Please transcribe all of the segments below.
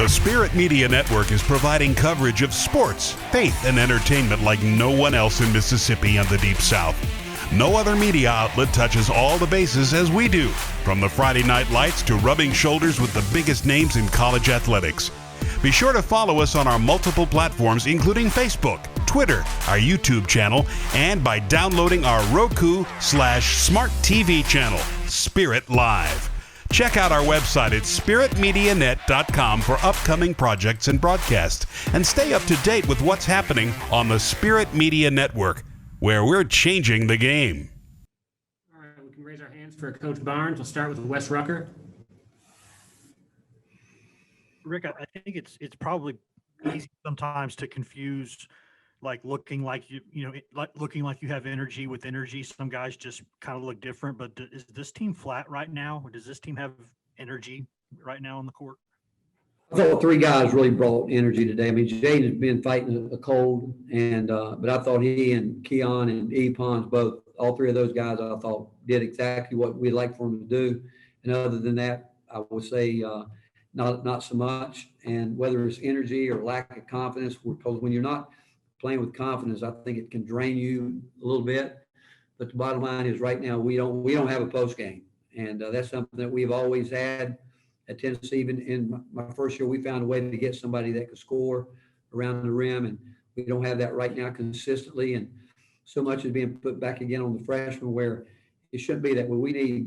The Spirit Media Network is providing coverage of sports, faith, and entertainment like no one else in Mississippi and the Deep South. No other media outlet touches all the bases as we do, from the Friday night lights to rubbing shoulders with the biggest names in college athletics. Be sure to follow us on our multiple platforms, including Facebook, Twitter, our YouTube channel, and by downloading our Roku/Smart TV channel, Spirit Live. Check out our website at spiritmedianet.com for upcoming projects and broadcasts, and stay up to date with what's happening on the Spirit Media Network, where we're changing the game. All right, we can raise our hands for Coach Barnes. We'll start with Wes Rucker. Rick, I think it's probably easy sometimes to confuse, like looking like looking like you have energy with energy. Some guys just kind of look different. But is this team flat right now, or does this team have energy right now on the court? I thought three guys really brought energy today. I mean, Jaden has been fighting a cold, and but I thought he and Keon and Pons, both, all three of those guys, I thought did exactly what we'd like for them to do. And other than that, I would say not so much. And whether it's energy or lack of confidence, because when you're not playing with confidence, I think it can drain you a little bit. But the bottom line is, right now we don't have a post game, and that's something that we've always had at Tennessee. Even in my first year, we found a way to get somebody that could score around the rim, and we don't have that right now consistently. And so much is being put back again on the freshmen, where it shouldn't be that way.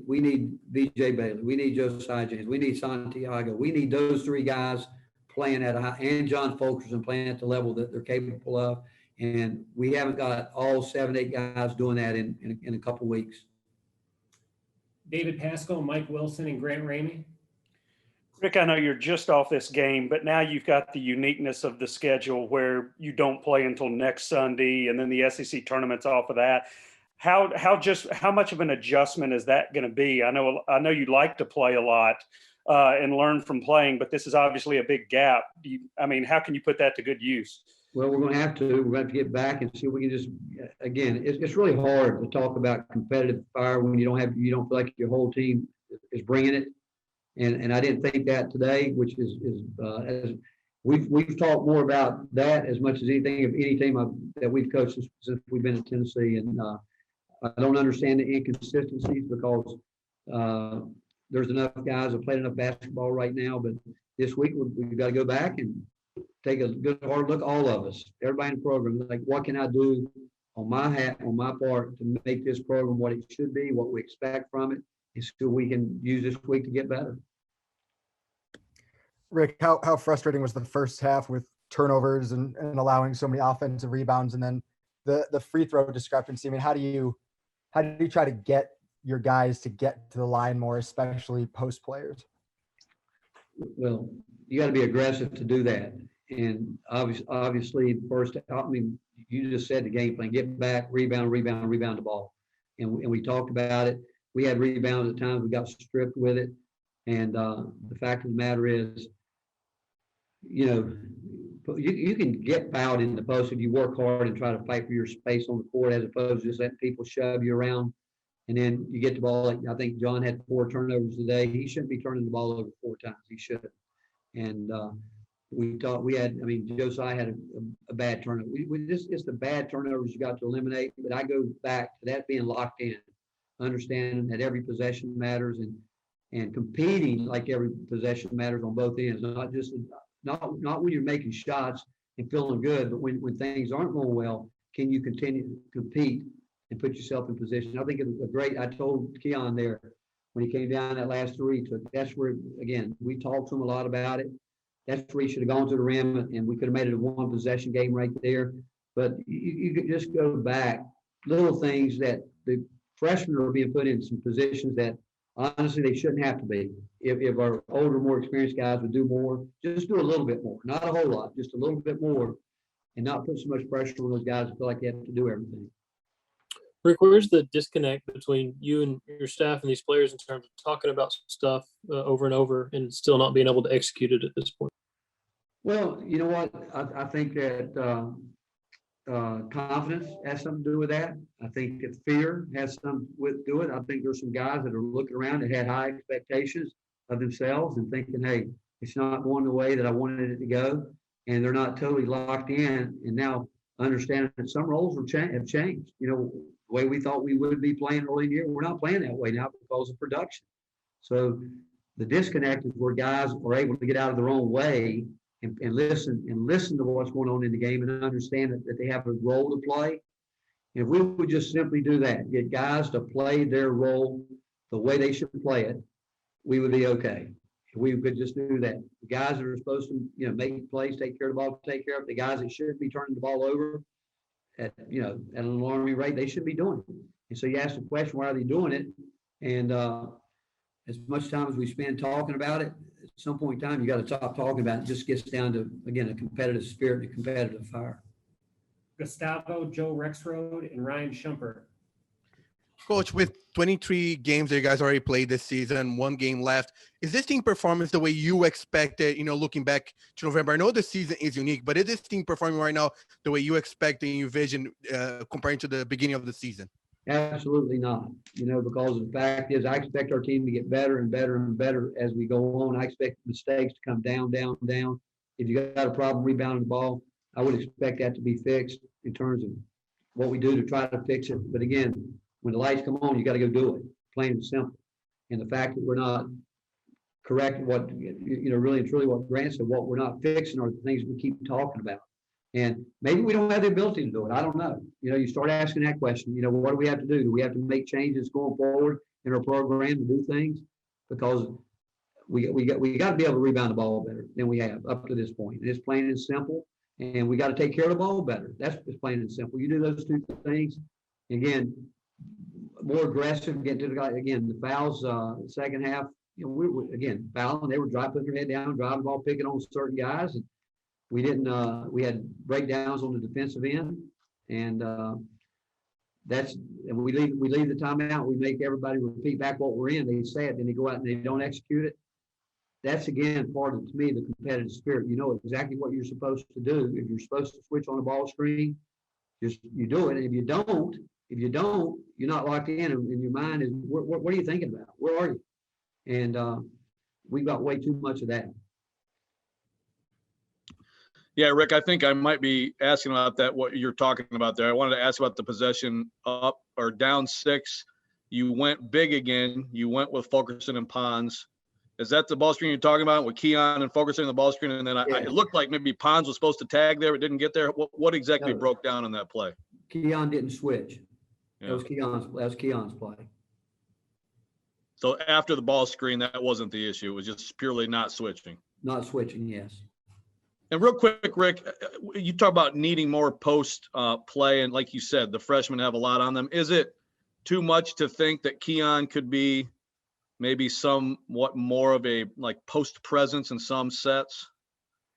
We need VJ Bailey, we need Josiah James, we need Santiago, we need those three guys playing at a high, and John Fulkerson playing at the level that they're capable of. And we haven't got all 7-8 guys doing that in a couple of weeks. David Pascal, Mike Wilson, and Grant Ramey. Rick, I know you're just off this game, but now you've got the uniqueness of the schedule where you don't play until next Sunday, and then the SEC tournament's off of that. How much of an adjustment is that going to be? I know you like to play a lot and learn from playing, but this is obviously a big gap. How can you put that to good use? Well, we're going to have to. We're going to get back and see if we can just. Again, it's really hard to talk about competitive fire when you don't feel like your whole team is bringing it. And I didn't think that today, which is as we've talked more about that as much as anything of any team that we've coached since we've been at Tennessee. And I don't understand the inconsistencies, because there's enough guys that played enough basketball right now. But this week we've got to go back and take a good hard look, all of us, everybody in the program, like, what can I do on my part to make this program what it should be, what we expect from it, and so we can use this week to get better. Rick, how frustrating was the first half with turnovers and allowing so many offensive rebounds, and then the free throw discrepancy? I mean, how do you try to get your guys to get to the line more, especially post players? Well, you got to be aggressive to do that. And obviously, first, you just said the game plan: get back, rebound the ball. And we talked about it. We had rebounds at times. We got stripped with it. And the fact of the matter is, you can get fouled in the post if you work hard and try to fight for your space on the court, as opposed to just letting people shove you around. And then you get the ball. Like, I think John had 4 turnovers today. He shouldn't be turning the ball over 4 times. He should. And Josiah had a bad turnover. It's the bad turnovers you got to eliminate. But I go back to that being locked in, understanding that every possession matters, and competing like every possession matters on both ends. Not when you're making shots and feeling good, but when things aren't going well, can you continue to compete and put yourself in position? I think it was I told Keon there when he came down that last 3, that's where, again, we talked to him a lot about it. That's where he should have gone to the rim, and we could have made it a 1 possession game right there. But you could just go back, little things that the freshmen are being put in some positions that honestly they shouldn't have to be. If our older, more experienced guys would do more, just do a little bit more, not a whole lot, just a little bit more, and not put so much pressure on those guys to feel like they have to do everything. Rick, where's the disconnect between you and your staff and these players in terms of talking about stuff over and over and still not being able to execute it at this point? Well, you know what? I think that confidence has something to do with that. I think that fear has something to do with it. I think there's some guys that are looking around that had high expectations of themselves and thinking, hey, It's not going the way that I wanted it to go, and they're not totally locked in. And now understanding that some roles have changed. You know, the way we thought we would be playing early in the year, we're not playing that way now because of production. So the disconnect is where guys are able to get out of their own way and listen to what's going on in the game and understand that they have a role to play. And if we would just simply do that, get guys to play their role the way they should play it, we would be okay. If we could just do that. The guys that are supposed to, you know, make plays, take care of the ball, take care of it. The guys that should be turning the ball over at an alarming rate, they should be doing it. And so you ask the question, why are they doing it? And as much time as we spend talking about it, at some point in time, you got to stop talking about it. It just gets down to, again, a competitive spirit and a competitive fire. Gustavo, Joe Rexroad, and Ryan Shumper. Coach, with 23 games that you guys already played this season, 1 game left, is this team performance the way you expected, you know, looking back to November? I know the season is unique, but is this team performing right now the way you expect and you envision comparing to the beginning of the season? Absolutely not. You know, because the fact is, I expect our team to get better and better and better as we go on. I expect mistakes to come down, down, down. If you got a problem rebounding the ball, I would expect that to be fixed in terms of what we do to try to fix it. But again, when the lights come on, you got to go do it, plain and simple. And the fact that we're not correcting what, you know, really and truly what Grant said, what we're not fixing are the things we keep talking about. And maybe we don't have the ability to do it. I don't know. You know, you start asking that question, you know, what do we have to do? Do we have to make changes going forward in our program to do things? Because we got to be able to rebound the ball better than we have up to this point. And it's plain and simple. And we got to take care of the ball better. That's just plain and simple. You do those 2 things. Again, more aggressive, get to the guy. Again, the fouls, second half, you know, we were, again, fouling. They were putting their head down, driving the ball, picking on certain guys. And we didn't, we had breakdowns on the defensive end. And and we leave the timeout. We make everybody repeat back what we're in. They say it, then they go out and they don't execute it. That's, again, part of, to me, the competitive spirit. You know exactly what you're supposed to do. If you're supposed to switch on the ball screen, you do it. And if you don't, you're not locked in. And your mind is, what are you thinking about? Where are you? And we've got way too much of that. Yeah, Rick, I think I might be asking about that, what you're talking about there. I wanted to ask about the possession up or down 6. You went big again. You went with Fulkerson and Pons. Is that the ball screen you're talking about with Keon and Fulkerson in the ball screen? And then it looked like maybe Pons was supposed to tag there, but didn't get there. What exactly broke down in that play? Keon didn't switch. Yeah. That was Keon's play. So after the ball screen, that wasn't the issue. It was just purely not switching. Not switching, yes. And real quick, Rick, you talk about needing more post play. And like you said, the freshmen have a lot on them. Is it too much to think that Keon could be maybe somewhat more of a like post presence in some sets?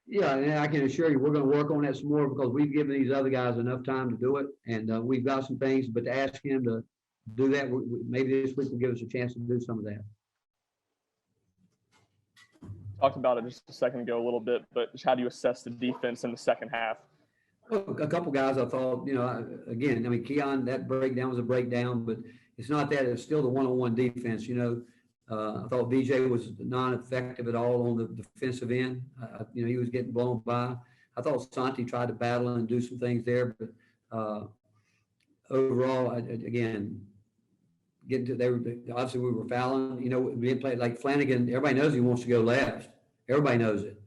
Yeah, and I can assure you we're going to work on that some more because we've given these other guys enough time to do it. And we've got some things, but to ask him to do that, maybe this week will give us a chance to do some of that. Talked about it just a second ago a little bit, but how do you assess the defense in the second half? Well, a couple guys I thought, you know, again, I mean, Keon, that breakdown was a breakdown, but it's not that. It's still the one-on-one defense, you know. I thought VJ was non-effective at all on the defensive end. You know, he was getting blown by. I thought Santi tried to battle and do some things there, but overall, again, obviously we were fouling. You know, we didn't play like Flanagan. Everybody knows he wants to go left. Everybody knows it.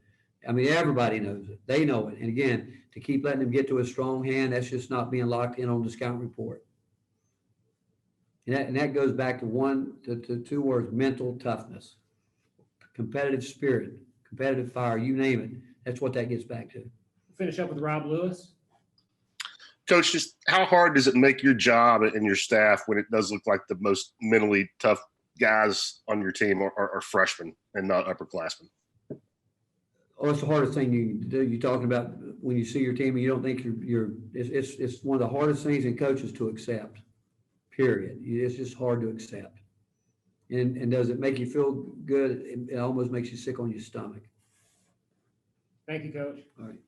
I mean, everybody knows it. They know it. And again, to keep letting him get to a strong hand, that's just not being locked in on the scout report. And that goes back to 2 words: mental toughness, competitive spirit, competitive fire, you name it. That's what that gets back to. Finish up with Rob Lewis. Coach, just how hard does it make your job and your staff when it does look like the most mentally tough guys on your team are freshmen and not upperclassmen? Oh, it's the hardest thing you can do. You're talking about when you see your team and you don't think it's one of the hardest things in coaches to accept. Period. It's just hard to accept. And does it make you feel good? It almost makes you sick on your stomach. Thank you, Coach. All right.